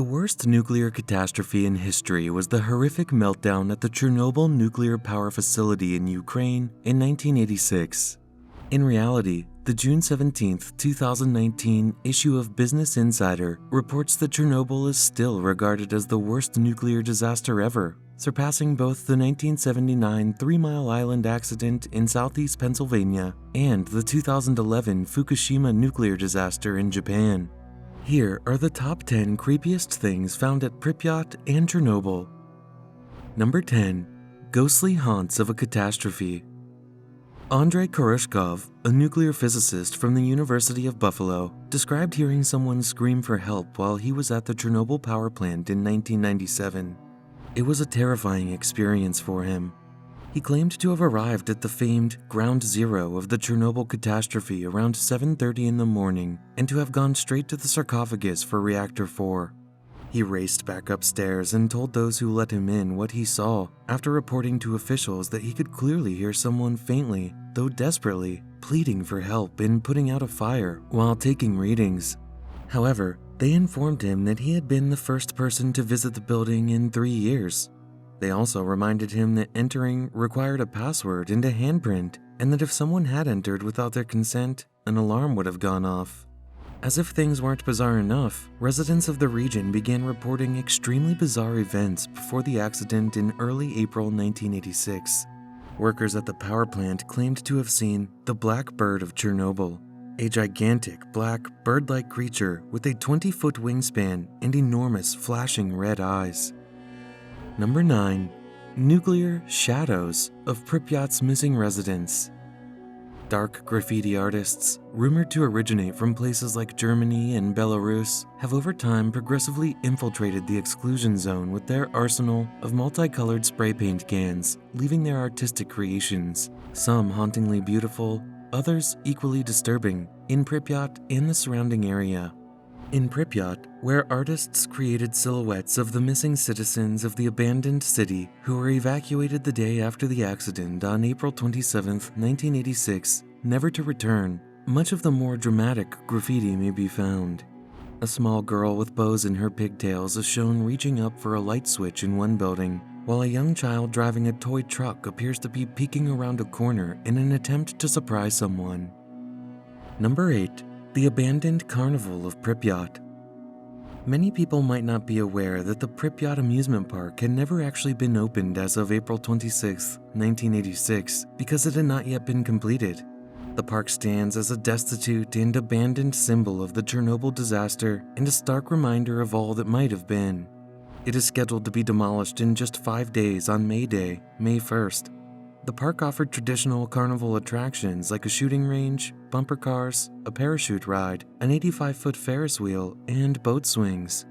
The worst nuclear catastrophe in history was the horrific meltdown at the Chernobyl nuclear power facility in Ukraine in 1986. In reality, the June 17, 2019 issue of Business Insider reports that Chernobyl is still regarded as the worst nuclear disaster ever, surpassing both the 1979 Three Mile Island accident in southeast Pennsylvania and the 2011 Fukushima nuclear disaster in Japan. Here are the top 10 creepiest things found at Pripyat and Chernobyl. Number 10. Ghostly haunts of a catastrophe. Andrei Koreshkov, a nuclear physicist from the University of Buffalo, described hearing someone scream for help while he was at the Chernobyl power plant in 1997. It was a terrifying experience for him. He claimed to have arrived at the famed ground zero of the Chernobyl catastrophe around 7:30 in the morning and to have gone straight to the sarcophagus for reactor 4. He raced back upstairs and told those who let him in what he saw after reporting to officials that he could clearly hear someone faintly, though desperately, pleading for help and putting out a fire while taking readings. However, they informed him that he had been the first person to visit the building in 3 years. They also reminded him that entering required a password and a handprint, and that if someone had entered without their consent, an alarm would have gone off. As if things weren't bizarre enough, residents of the region began reporting extremely bizarre events before the accident in early April 1986. Workers at the power plant claimed to have seen the Black Bird of Chernobyl, a gigantic black bird-like creature with a 20-foot wingspan and enormous flashing red eyes. Number 9. Nuclear shadows of Pripyat's missing residents. Dark graffiti artists, rumored to originate from places like Germany and Belarus, have over time progressively infiltrated the exclusion zone with their arsenal of multicolored spray paint cans, leaving their artistic creations, some hauntingly beautiful, others equally disturbing, in Pripyat and the surrounding area. In Pripyat, where artists created silhouettes of the missing citizens of the abandoned city who were evacuated the day after the accident on April 27, 1986, never to return, much of the more dramatic graffiti may be found. A small girl with bows in her pigtails is shown reaching up for a light switch in one building, while a young child driving a toy truck appears to be peeking around a corner in an attempt to surprise someone. Number 8. The abandoned Carnival of Pripyat. Many people might not be aware that the Pripyat amusement park had never actually been opened as of April 26, 1986, because it had not yet been completed. The park stands as a destitute and abandoned symbol of the Chernobyl disaster and a stark reminder of all that might have been. It is scheduled to be demolished in just 5 days on May Day, May 1st. The park offered traditional carnival attractions like a shooting range, bumper cars, a parachute ride, an 85-foot Ferris wheel, and boat swings.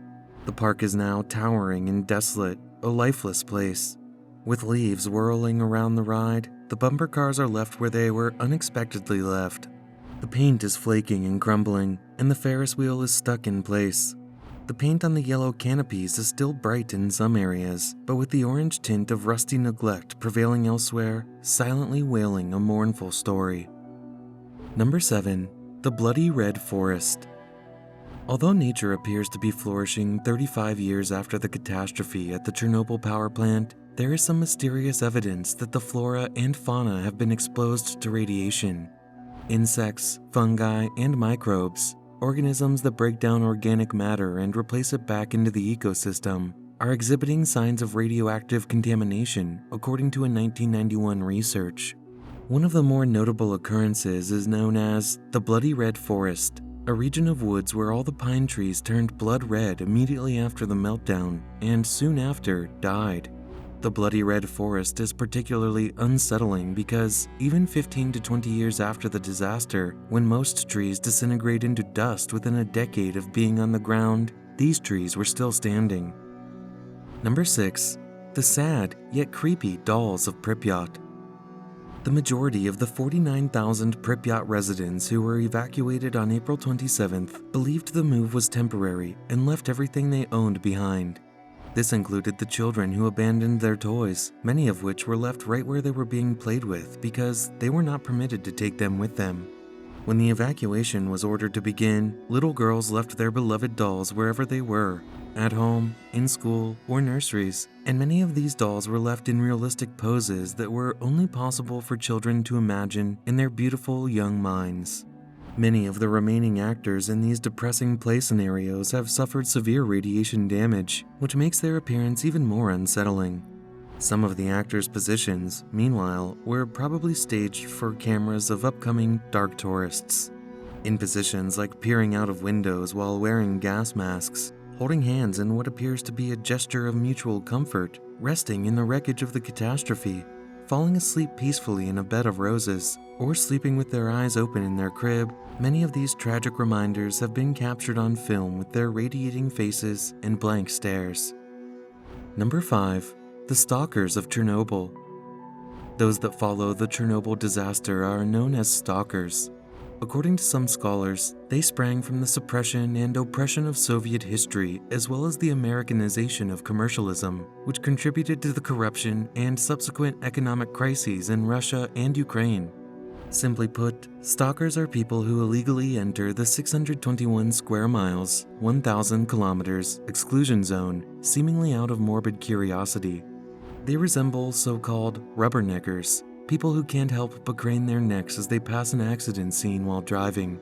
The park is now towering and desolate, a lifeless place. With leaves whirling around the ride, the bumper cars are left where they were unexpectedly left. The paint is flaking and crumbling, and the Ferris wheel is stuck in place. The paint on the yellow canopies is still bright in some areas, but with the orange tint of rusty neglect prevailing elsewhere, silently wailing a mournful story. Number 7. The Bloody Red Forest. Although nature appears to be flourishing 35 years after the catastrophe at the Chernobyl power plant, there is some mysterious evidence that the flora and fauna have been exposed to radiation. Insects, fungi, and microbes, organisms that break down organic matter and replace it back into the ecosystem, are exhibiting signs of radioactive contamination, according to a 1991 research. One of the more notable occurrences is known as the Bloody Red Forest, a region of woods where all the pine trees turned blood red immediately after the meltdown and soon after died. The Bloody Red Forest is particularly unsettling because even 15 to 20 years after the disaster, when most trees disintegrate into dust within a decade of being on the ground, these trees were still standing. Number 6. The sad yet creepy dolls of Pripyat. The majority of the 49,000 Pripyat residents who were evacuated on April 27th believed the move was temporary and left everything they owned behind. This included the children who abandoned their toys, many of which were left right where they were being played with because they were not permitted to take them with them. When the evacuation was ordered to begin, little girls left their beloved dolls wherever they were, at home, in school, or nurseries, and many of these dolls were left in realistic poses that were only possible for children to imagine in their beautiful young minds. Many of the remaining actors in these depressing play scenarios have suffered severe radiation damage, which makes their appearance even more unsettling. Some of the actors' positions, meanwhile, were probably staged for cameras of upcoming dark tourists. In positions like peering out of windows while wearing gas masks, holding hands in what appears to be a gesture of mutual comfort, resting in the wreckage of the catastrophe, falling asleep peacefully in a bed of roses, or sleeping with their eyes open in their crib, many of these tragic reminders have been captured on film with their radiating faces and blank stares. Number 5. The Stalkers of Chernobyl. Those that follow the Chernobyl disaster are known as stalkers. According to some scholars, they sprang from the suppression and oppression of Soviet history as well as the Americanization of commercialism, which contributed to the corruption and subsequent economic crises in Russia and Ukraine. Simply put, stalkers are people who illegally enter the 621 square miles, 1,000 kilometers exclusion zone, seemingly out of morbid curiosity. They resemble so-called rubberneckers, people who can't help but crane their necks as they pass an accident scene while driving.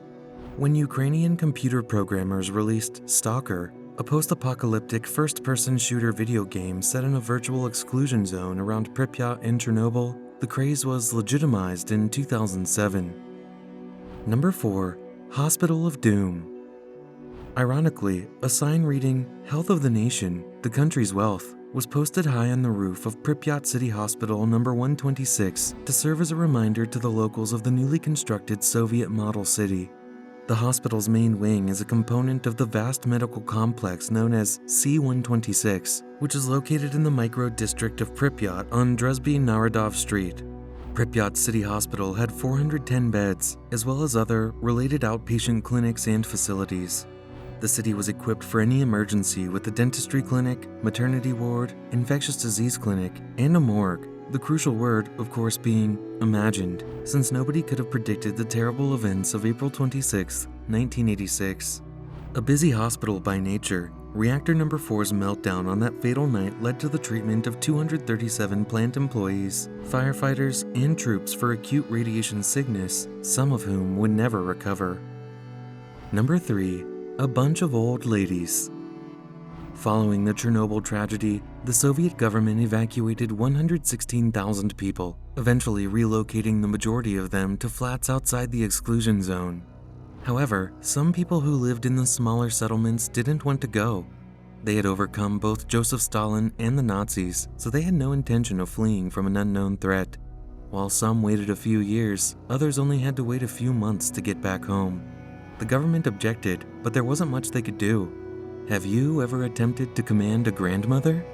When Ukrainian computer programmers released Stalker, a post-apocalyptic first-person shooter video game set in a virtual exclusion zone around Pripyat and Chernobyl, the craze was legitimized in 2007. Number 4. Hospital of Doom. Ironically, a sign reading, "Health of the Nation, the country's wealth," was posted high on the roof of Pripyat City Hospital number 126 to serve as a reminder to the locals of the newly constructed Soviet model city. The hospital's main wing is a component of the vast medical complex known as C-126, which is located in the micro-district of Pripyat on Druzhby-Narodov Street. Pripyat City Hospital had 410 beds, as well as other related outpatient clinics and facilities. The city was equipped for any emergency with a dentistry clinic, maternity ward, infectious disease clinic, and a morgue, the crucial word, of course, being imagined, since nobody could have predicted the terrible events of April 26, 1986. A busy hospital by nature, Reactor No. 4's meltdown on that fatal night led to the treatment of 237 plant employees, firefighters, and troops for acute radiation sickness, some of whom would never recover. Number 3. A bunch of old ladies. Following the Chernobyl tragedy, the Soviet government evacuated 116,000 people, eventually relocating the majority of them to flats outside the exclusion zone. However, some people who lived in the smaller settlements didn't want to go. They had overcome both Joseph Stalin and the Nazis, so they had no intention of fleeing from an unknown threat. While some waited a few years, others only had to wait a few months to get back home. The government objected, but there wasn't much they could do. Have you ever attempted to command a grandmother?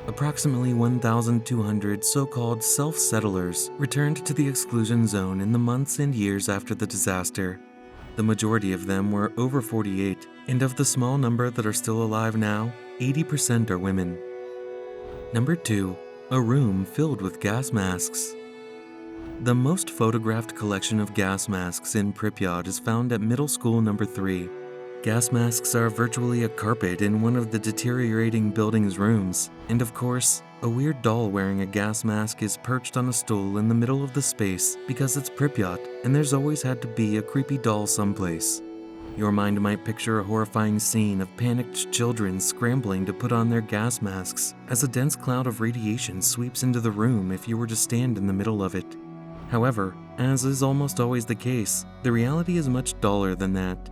Approximately 1,200 so-called self-settlers returned to the exclusion zone in the months and years after the disaster. The majority of them were over 48, and of the small number that are still alive now, 80% are women. Number 2. A room filled with gas masks. The most photographed collection of gas masks in Pripyat is found at Middle School number 3. Gas masks are virtually a carpet in one of the deteriorating building's rooms, and of course, a weird doll wearing a gas mask is perched on a stool in the middle of the space because it's Pripyat, and there's always had to be a creepy doll someplace. Your mind might picture a horrifying scene of panicked children scrambling to put on their gas masks as a dense cloud of radiation sweeps into the room if you were to stand in the middle of it. However, as is almost always the case, the reality is much duller than that.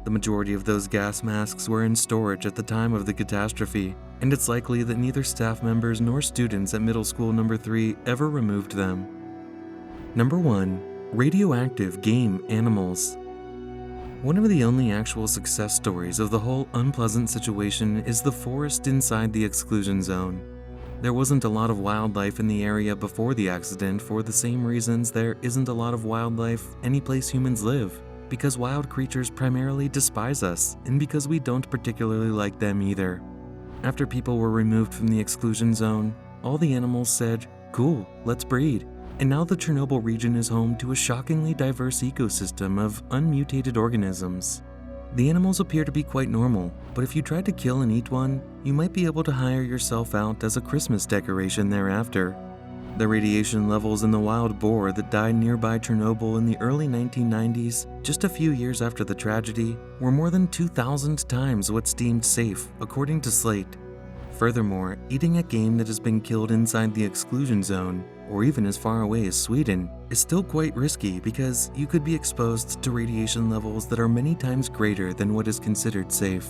The majority of those gas masks were in storage at the time of the catastrophe, and it's likely that neither staff members nor students at Middle School number 3 ever removed them. Number 1. Radioactive game animals. One of the only actual success stories of the whole unpleasant situation is the forest inside the exclusion zone. There wasn't a lot of wildlife in the area before the accident for the same reasons there isn't a lot of wildlife any place humans live, because wild creatures primarily despise us, and because we don't particularly like them either. After people were removed from the exclusion zone, all the animals said, "Cool, let's breed." And now the Chernobyl region is home to a shockingly diverse ecosystem of unmutated organisms. The animals appear to be quite normal, but if you tried to kill and eat one, you might be able to hire yourself out as a Christmas decoration thereafter. The radiation levels in the wild boar that died nearby Chernobyl in the early 1990s, just a few years after the tragedy, were more than 2,000 times what's deemed safe, according to Slate. Furthermore, eating a game that has been killed inside the exclusion zone, or even as far away as Sweden, is still quite risky because you could be exposed to radiation levels that are many times greater than what is considered safe.